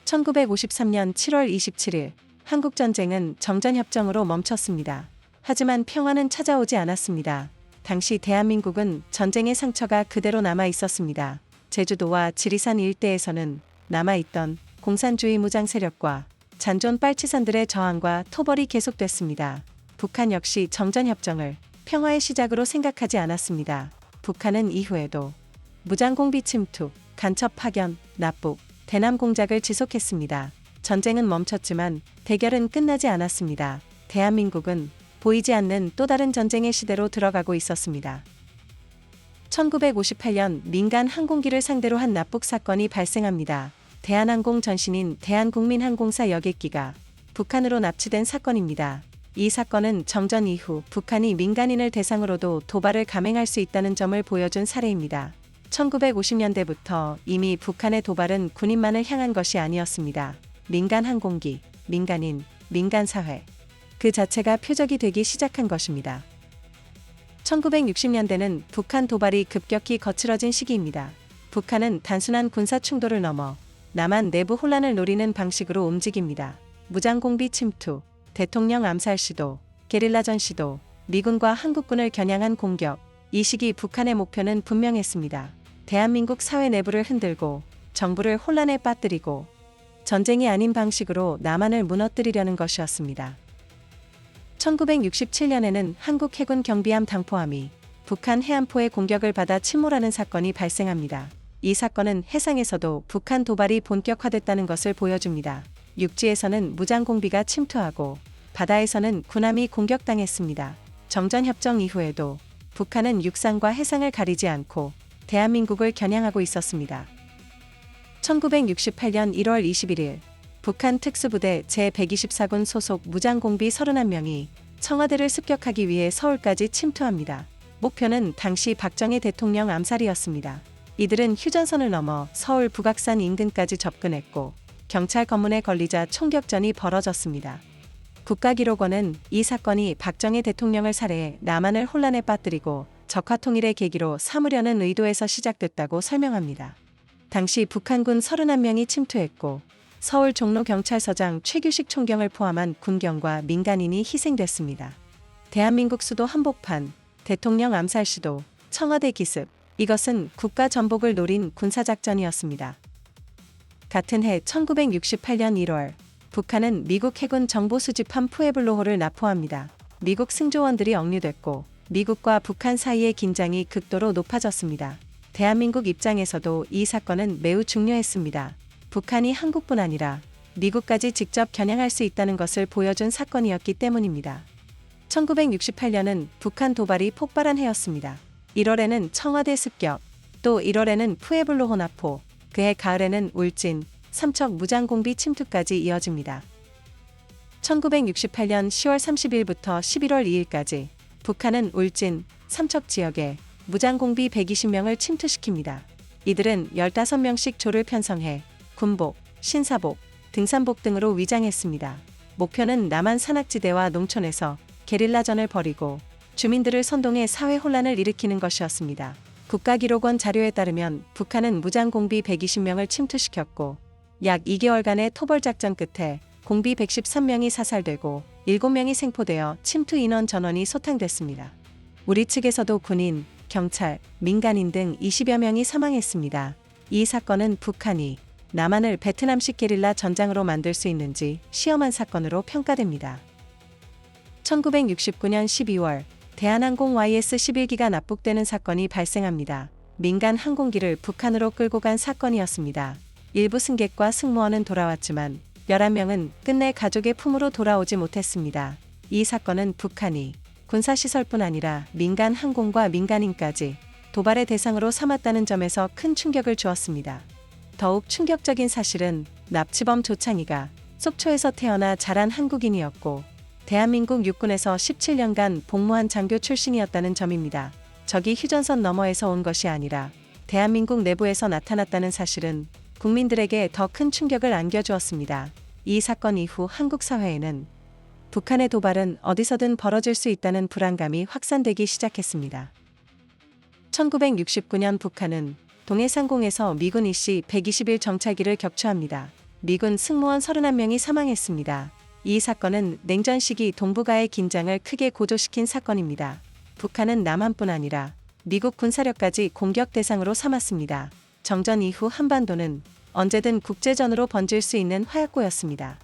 1953년 7월 27일 한국전쟁은 정전협정으로 멈췄습니다. 하지만 평화는 찾아오지 않았습니다. 당시 대한민국은 전쟁의 상처가 그대로 남아 있었습니다. 제주도와 지리산 일대에서는 남아있던 공산주의 무장 세력과 잔존 빨치산들의 저항과 토벌이 계속됐습니다. 북한 역시 정전협정을 평화의 시작으로 생각하지 않았습니다. 북한은 이후에도 무장공비 침투, 간첩 파견, 납북, 대남 공작을 지속했습니다. 전쟁은 멈췄지만 대결은 끝나지 않았습니다. 대한민국은 보이지 않는 또 다른 전쟁의 시대로 들어가고 있었습니다. 1958년 민간 항공기를 상대로 한 납북 사건이 발생합니다. 대한항공 전신인 대한국민항공사 여객기가 북한으로 납치된 사건입니다. 이 사건은 정전 이후 북한이 민간인을 대상으로도 도발을 감행할 수 있다는 점을 보여준 사례입니다. 1950년대부터 이미 북한의 도발은 군인만을 향한 것이 아니었습니다. 민간 항공기, 민간인, 민간사회 그 자체가 표적이 되기 시작한 것입니다. 1960년대는 북한 도발이 급격히 거칠어진 시기입니다. 북한은 단순한 군사 충돌을 넘어 남한 내부 혼란을 노리는 방식으로 움직입니다. 무장공비 침투, 대통령 암살 시도, 게릴라전 시도, 미군과 한국군을 겨냥한 공격. 이 시기 북한의 목표는 분명했습니다. 대한민국 사회 내부를 흔들고 정부를 혼란에 빠뜨리고 전쟁이 아닌 방식으로 남한을 무너뜨리려는 것이었습니다. 1967년에는 한국 해군 경비함 당포함이 북한 해안포의 공격을 받아 침몰하는 사건이 발생합니다. 이 사건은 해상에서도 북한 도발이 본격화됐다는 것을 보여줍니다. 육지에서는 무장공비가 침투하고 바다에서는 군함이 공격당했습니다. 정전협정 이후에도 북한은 육상과 해상을 가리지 않고 대한민국을 겨냥하고 있었습니다. 1968년 1월 21일 북한 특수부대 제124군 소속 무장공비 31명이 청와대를 습격하기 위해 서울까지 침투합니다. 목표는 당시 박정희 대통령 암살이었습니다. 이들은 휴전선을 넘어 서울 북악산 인근까지 접근했고 경찰 검문에 걸리자 총격전이 벌어졌습니다. 국가기록원은 이 사건이 박정희 대통령을 살해해 남한을 혼란에 빠뜨리고 적화통일의 계기로 삼으려는 의도에서 시작됐다고 설명합니다. 당시 북한군 31명이 침투했고 서울 종로경찰서장 최규식 총경을 포함한 군경과 민간인이 희생됐습니다. 대한민국 수도 한복판, 대통령 암살 시도, 청와대 기습, 이것은 국가 전복을 노린 군사작전이었습니다. 같은 해 1968년 1월 북한은 미국 해군 정보 수집함 푸에블로호를 납포합니다. 미국 승조원들이 억류됐고 미국과 북한 사이의 긴장이 극도로 높아졌습니다. 대한민국 입장에서도 이 사건은 매우 중요했습니다. 북한이 한국뿐 아니라 미국까지 직접 겨냥할 수 있다는 것을 보여준 사건이었기 때문입니다. 1968년은 북한 도발이 폭발한 해였습니다. 1월에는 청와대 습격, 또 1월에는 푸에블로호 납포, 그해 가을에는 울진, 삼척 무장공비 침투까지 이어집니다. 1968년 10월 30일부터 11월 2일까지 북한은 울진, 삼척 지역에 무장공비 120명을 침투시킵니다. 이들은 15명씩 조를 편성해 군복, 신사복, 등산복 등으로 위장했습니다. 목표는 남한 산악지대와 농촌에서 게릴라전을 벌이고 주민들을 선동해 사회 혼란을 일으키는 것이었습니다. 국가기록원 자료에 따르면 북한은 무장공비 120명을 침투시켰고 약 2개월간의 토벌작전 끝에 공비 113명이 사살되고 7명이 생포되어 침투 인원 전원이 소탕됐습니다. 우리 측에서도 군인, 경찰, 민간인 등 20여 명이 사망했습니다. 이 사건은 북한이 남한을 베트남식 게릴라 전장으로 만들 수 있는지 시험한 사건으로 평가됩니다. 1969년 12월 대한항공 YS-11기가 납북되는 사건이 발생합니다. 민간 항공기를 북한으로 끌고 간 사건이었습니다. 일부 승객과 승무원은 돌아왔지만 11명은 끝내 가족의 품으로 돌아오지 못했습니다. 이 사건은 북한이 군사시설뿐 아니라 민간 항공과 민간인까지 도발의 대상으로 삼았다는 점에서 큰 충격을 주었습니다. 더욱 충격적인 사실은 납치범 조창희가 속초에서 태어나 자란 한국인이었고 대한민국 육군에서 17년간 복무한 장교 출신이었다는 점입니다. 적이 휴전선 너머에서 온 것이 아니라 대한민국 내부에서 나타났다는 사실은 국민들에게 더 큰 충격을 안겨주었습니다. 이 사건 이후 한국 사회에는 북한의 도발은 어디서든 벌어질 수 있다는 불안감이 확산되기 시작했습니다. 1969년 북한은 동해상공에서 미군 EC-121 정찰기를 격추합니다. 미군 승무원 31명이 사망했습니다. 이 사건은 냉전 시기 동북아의 긴장을 크게 고조시킨 사건입니다. 북한은 남한뿐 아니라 미국 군사력까지 공격 대상으로 삼았습니다. 정전 이후 한반도는 언제든 국제전으로 번질 수 있는 화약고였습니다.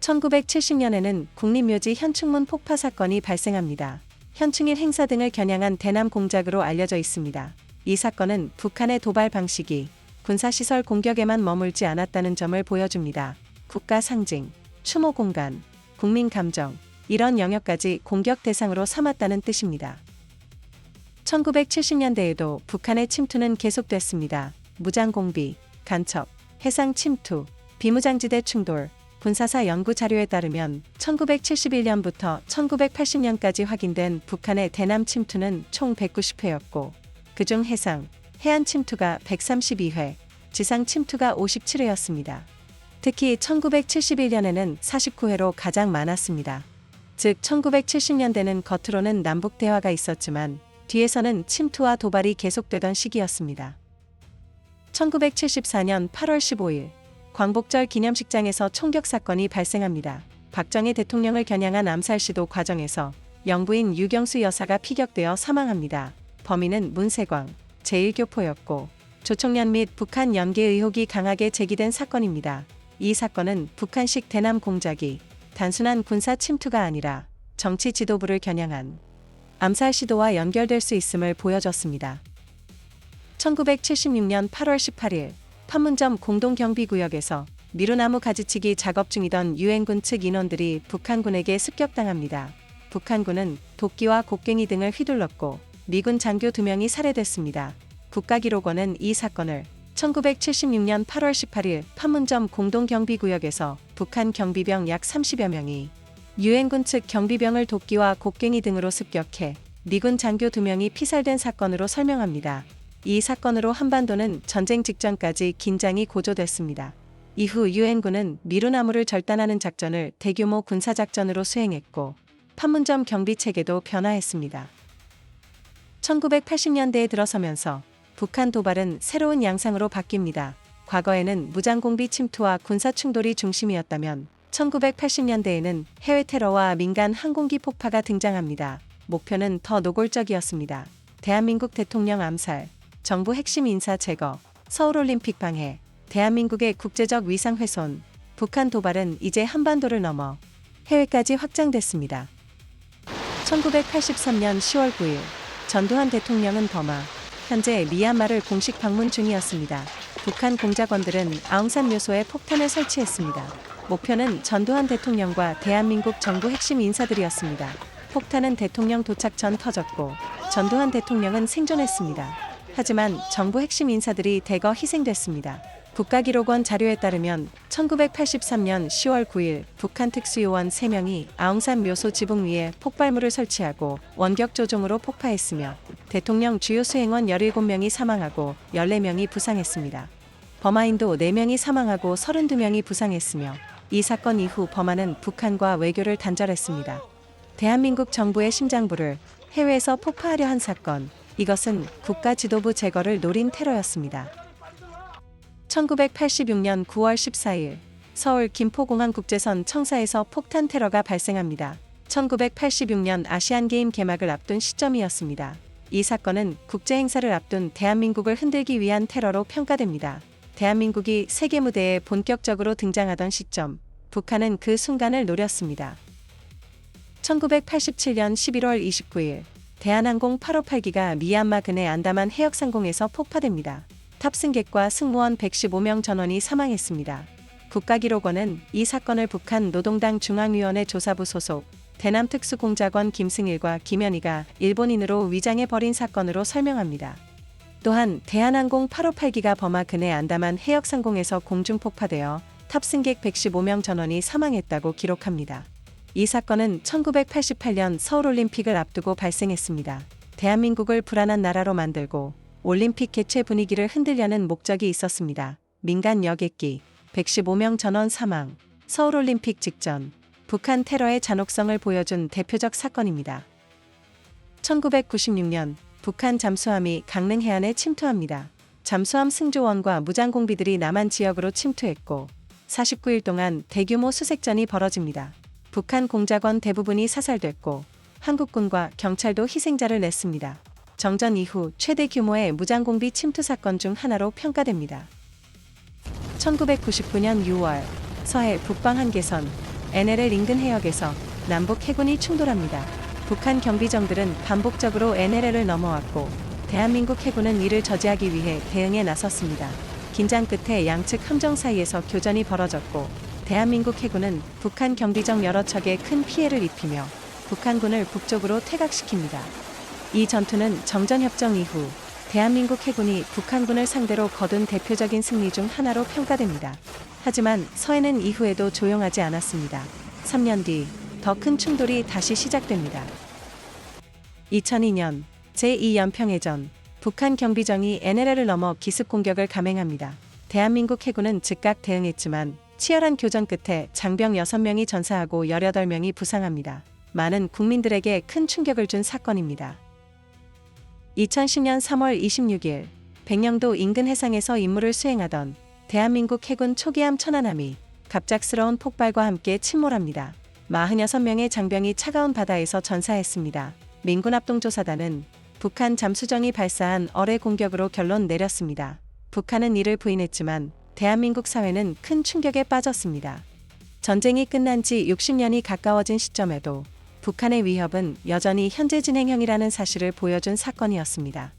1970년에는 국립묘지 현충문 폭파 사건이 발생합니다. 현충일 행사 등을 겨냥한 대남 공작으로 알려져 있습니다. 이 사건은 북한의 도발 방식이 군사시설 공격에만 머물지 않았다는 점을 보여줍니다. 국가 상징, 추모 공간, 국민 감정, 이런 영역까지 공격 대상으로 삼았다는 뜻입니다. 1970년대에도 북한의 침투는 계속됐습니다. 무장공비, 간첩, 해상 침투, 비무장지대 충돌, 군사사 연구 자료에 따르면 1971년부터 1980년까지 확인된 북한의 대남 침투는 총 190회였고, 그중 해상, 해안 침투가 132회, 지상 침투가 57회였습니다. 특히 1971년에는 49회로 가장 많았습니다. 즉 1970년대는 겉으로는 남북 대화가 있었지만 뒤에서는 침투와 도발이 계속되던 시기였습니다. 1974년 8월 15일 광복절 기념식장에서 총격 사건이 발생합니다. 박정희 대통령을 겨냥한 암살 시도 과정에서 영부인 유경수 여사가 피격되어 사망합니다. 범인은 문세광 제1교포였고 조총련 및 북한 연계 의혹이 강하게 제기된 사건입니다. 이 사건은 북한식 대남 공작이 단순한 군사 침투가 아니라 정치 지도부를 겨냥한 암살 시도와 연결될 수 있음을 보여줬습니다. 1976년 8월 18일 판문점 공동경비구역에서 미루나무 가지치기 작업 중이던 유엔군 측 인원들이 북한군에게 습격당합니다. 북한군은 도끼와 곡괭이 등을 휘둘렀고 미군 장교 2명이 살해됐습니다. 국가기록원은 이 사건을 1976년 8월 18일 판문점 공동경비구역에서 북한 경비병 약 30여 명이 유엔군 측 경비병을 도끼와 곡괭이 등으로 습격해 미군 장교 2명이 피살된 사건으로 설명합니다. 이 사건으로 한반도는 전쟁 직전까지 긴장이 고조됐습니다. 이후 유엔군은 미루나무를 절단하는 작전을 대규모 군사작전으로 수행했고 판문점 경비체계도 변화했습니다. 1980년대에 들어서면서 북한 도발은 새로운 양상으로 바뀝니다. 과거에는 무장공비 침투와 군사 충돌이 중심이었다면 1980년대에는 해외 테러와 민간 항공기 폭파가 등장합니다. 목표는 더 노골적이었습니다. 대한민국 대통령 암살, 정부 핵심 인사 제거, 서울올림픽 방해, 대한민국의 국제적 위상 훼손, 북한 도발은 이제 한반도를 넘어 해외까지 확장됐습니다. 1983년 10월 9일 전두환 대통령은 버마, 현재 미얀마를 공식 방문 중이었습니다. 북한 공작원들은 아웅산 묘소에 폭탄을 설치했습니다. 목표는 전두환 대통령과 대한민국 정부 핵심 인사들이었습니다. 폭탄은 대통령 도착 전 터졌고 전두환 대통령은 생존했습니다. 하지만 정부 핵심 인사들이 대거 희생됐습니다. 국가기록원 자료에 따르면 1983년 10월 9일 북한 특수요원 3명이 아웅산 묘소 지붕 위에 폭발물을 설치하고 원격 조종으로 폭파했으며 대통령 주요 수행원 17명이 사망하고 14명이 부상했습니다. 버마인도 4명이 사망하고 32명이 부상했으며 이 사건 이후 버마는 북한과 외교를 단절했습니다. 대한민국 정부의 심장부를 해외에서 폭파하려 한 사건, 이것은 국가 지도부 제거를 노린 테러였습니다. 1986년 9월 14일 서울 김포공항국제선 청사에서 폭탄 테러가 발생합니다. 1986년 아시안게임 개막을 앞둔 시점이었습니다. 이 사건은 국제 행사를 앞둔 대한민국을 흔들기 위한 테러로 평가됩니다. 대한민국이 세계 무대에 본격적으로 등장하던 시점, 북한은 그 순간을 노렸습니다. 1987년 11월 29일 대한항공 858기가 미얀마 근해 안다만 해역상공에서 폭파됩니다. 탑승객과 승무원 115명 전원이 사망했습니다. 국가기록원은 이 사건을 북한 노동당 중앙위원회 조사부 소속 대남특수공작원 김승일과 김현희가 일본인으로 위장해 버린 사건으로 설명합니다. 또한 대한항공 858기가 버마 근해 안다만 해역상공에서 공중폭파되어 탑승객 115명 전원이 사망했다고 기록합니다. 이 사건은 1988년 서울올림픽을 앞두고 발생했습니다. 대한민국을 불안한 나라로 만들고 올림픽 개최 분위기를 흔들려는 목적이 있었습니다. 민간 여객기 115명 전원 사망, 서울올림픽 직전, 북한 테러의 잔혹성을 보여준 대표적 사건입니다. 1996년 북한 잠수함이 강릉 해안에 침투합니다. 잠수함 승조원과 무장공비들이 남한 지역으로 침투했고 49일 동안 대규모 수색전이 벌어집니다. 북한 공작원 대부분이 사살됐고 한국군과 경찰도 희생자를 냈습니다. 정전 이후 최대 규모의 무장공비 침투 사건 중 하나로 평가됩니다. 1999년 6월 서해 북방 한계선 NLL 인근 해역에서 남북 해군이 충돌합니다. 북한 경비정들은 반복적으로 NLL을 넘어왔고 대한민국 해군은 이를 저지하기 위해 대응에 나섰습니다. 긴장 끝에 양측 함정 사이에서 교전이 벌어졌고 대한민국 해군은 북한 경비정 여러 척에 큰 피해를 입히며 북한군을 북쪽으로 퇴각시킵니다. 이 전투는 정전협정 이후 대한민국 해군이 북한군을 상대로 거둔 대표적인 승리 중 하나로 평가됩니다. 하지만 서해는 이후에도 조용하지 않았습니다. 3년 뒤 더 큰 충돌이 다시 시작됩니다. 2002년 제2연평해전 북한 경비정이 NLL을 넘어 기습 공격을 감행합니다. 대한민국 해군은 즉각 대응했지만 치열한 교전 끝에 장병 6명이 전사하고 18명이 부상합니다. 많은 국민들에게 큰 충격을 준 사건입니다. 2010년 3월 26일 백령도 인근 해상에서 임무를 수행하던 대한민국 해군 초기함 천안함이 갑작스러운 폭발과 함께 침몰합니다. 46명의 장병이 차가운 바다에서 전사했습니다. 민군합동조사단은 북한 잠수정이 발사한 어뢰 공격으로 결론 내렸습니다. 북한은 이를 부인했지만 대한민국 사회는 큰 충격에 빠졌습니다. 전쟁이 끝난 지 60년이 가까워진 시점에도 북한의 위협은 여전히 현재 진행형이라는 사실을 보여준 사건이었습니다.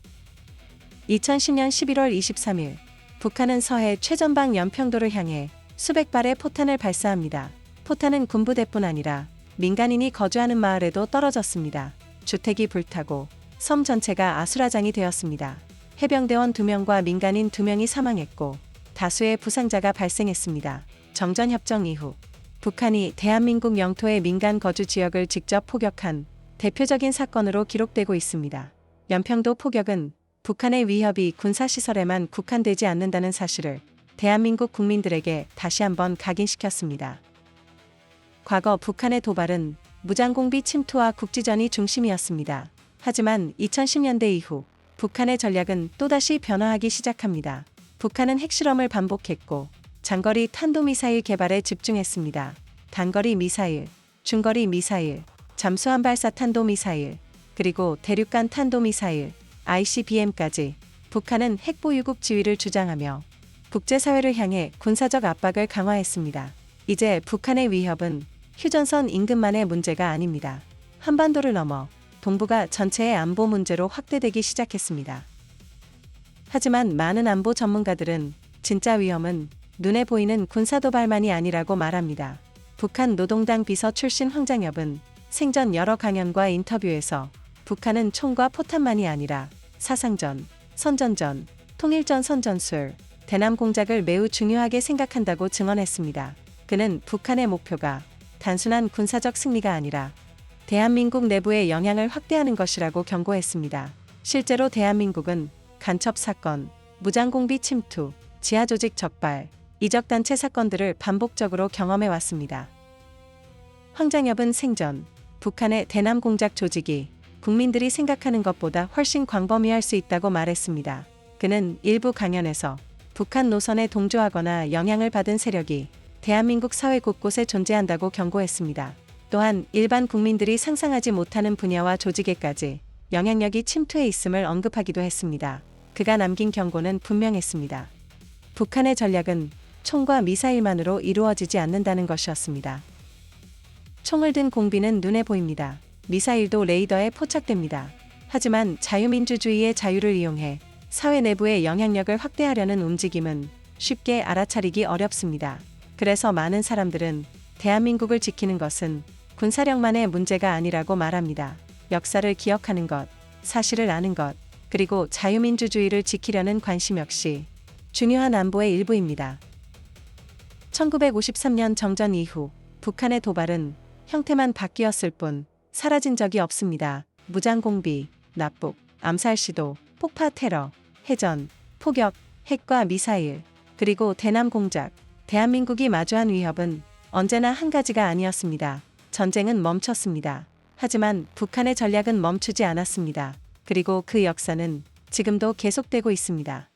2010년 11월 23일 북한은 서해 최전방 연평도를 향해 수백 발의 포탄을 발사합니다. 포탄은 군부대뿐 아니라 민간인이 거주하는 마을에도 떨어졌습니다. 주택이 불타고 섬 전체가 아수라장이 되었습니다. 해병대원 2명과 민간인 2명이 사망했고 다수의 부상자가 발생했습니다. 정전협정 이후 북한이 대한민국 영토의 민간 거주 지역을 직접 포격한 대표적인 사건으로 기록되고 있습니다. 연평도 포격은 북한의 위협이 군사시설에만 국한되지 않는다는 사실을 대한민국 국민들에게 다시 한번 각인시켰습니다. 과거 북한의 도발은 무장공비 침투와 국지전이 중심이었습니다. 하지만 2010년대 이후 북한의 전략은 또다시 변화하기 시작합니다. 북한은 핵실험을 반복했고 장거리 탄도미사일 개발에 집중했습니다. 단거리 미사일, 중거리 미사일, 잠수함 발사 탄도미사일, 그리고 대륙간 탄도미사일, ICBM까지 북한은 핵보유국 지위를 주장하며 국제사회를 향해 군사적 압박을 강화했습니다. 이제 북한의 위협은 휴전선 인근만의 문제가 아닙니다. 한반도를 넘어 동북아 전체의 안보 문제로 확대되기 시작했습니다. 하지만 많은 안보 전문가들은 진짜 위험은 눈에 보이는 군사도발만이 아니라고 말합니다. 북한 노동당 비서 출신 황장엽은 생전 여러 강연과 인터뷰에서 북한은 총과 포탄만이 아니라 사상전, 선전전, 통일전 선전술, 대남 공작을 매우 중요하게 생각한다고 증언했습니다. 그는 북한의 목표가 단순한 군사적 승리가 아니라 대한민국 내부의 영향을 확대하는 것이라고 경고했습니다. 실제로 대한민국은 간첩 사건, 무장공비 침투, 지하조직 적발, 이적단체 사건들을 반복적으로 경험해 왔습니다. 황장엽은 생전 북한의 대남 공작 조직이 국민들이 생각하는 것보다 훨씬 광범위할 수 있다고 말했습니다. 그는 일부 강연에서 북한 노선에 동조하거나 영향을 받은 세력이 대한민국 사회 곳곳에 존재한다고 경고했습니다. 또한 일반 국민들이 상상하지 못하는 분야와 조직에까지 영향력이 침투해 있음을 언급하기도 했습니다. 그가 남긴 경고는 분명했습니다. 북한의 전략은 총과 미사일만으로 이루어지지 않는다는 것이었습니다. 총을 든 공비는 눈에 보입니다. 미사일도 레이더에 포착됩니다. 하지만 자유민주주의의 자유를 이용해 사회 내부의 영향력을 확대하려는 움직임은 쉽게 알아차리기 어렵습니다. 그래서 많은 사람들은 대한민국을 지키는 것은 군사력만의 문제가 아니라고 말합니다. 역사를 기억하는 것, 사실을 아는 것, 그리고 자유민주주의를 지키려는 관심 역시 중요한 안보의 일부입니다. 1953년 정전 이후 북한의 도발은 형태만 바뀌었을 뿐 사라진 적이 없습니다. 무장공비, 납북, 암살 시도, 폭파 테러, 해전, 포격, 핵과 미사일, 그리고 대남 공작, 대한민국이 마주한 위협은 언제나 한 가지가 아니었습니다. 전쟁은 멈췄습니다. 하지만 북한의 전략은 멈추지 않았습니다. 그리고 그 역사는 지금도 계속되고 있습니다.